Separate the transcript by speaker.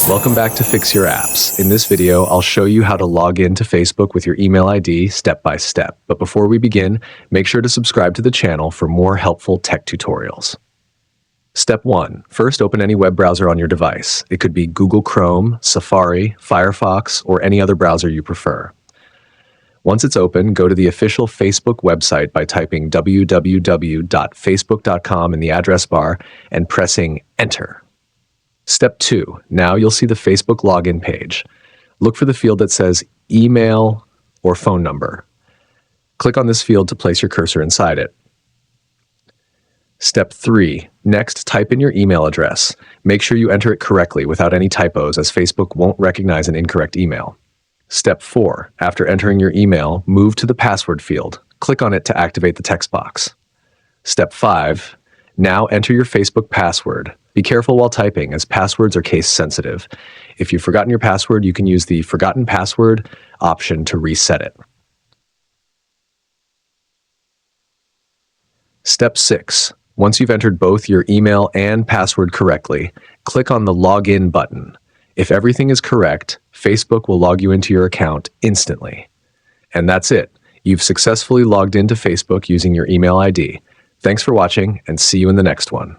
Speaker 1: Welcome back to Fix Your Apps. In this video, I'll show you how to log in to Facebook with your email ID step by step. But before we begin, make sure to subscribe to the channel for more helpful tech tutorials. Step 1. First, open any web browser on your device. It could be Google Chrome, Safari, Firefox, or any other browser you prefer. Once it's open, go to the official Facebook website by typing www.facebook.com in the address bar and pressing Enter. Step 2. Now you'll see the Facebook login page. Look for the field that says Email or Phone Number. Click on this field to place your cursor inside it. Step 3. Next, type in your email address. Make sure you enter it correctly without any typos, as Facebook won't recognize an incorrect email. Step 4. After entering your email, move to the password field. Click on it to activate the text box. Step 5. Now enter your Facebook password. Be careful while typing, as passwords are case sensitive. If you've forgotten your password, you can use the Forgotten Password option to reset it. Step 6. Once you've entered both your email and password correctly, click on the Login button. If everything is correct, Facebook will log you into your account instantly. And that's it. You've successfully logged into Facebook using your email ID. Thanks for watching, and see you in the next one.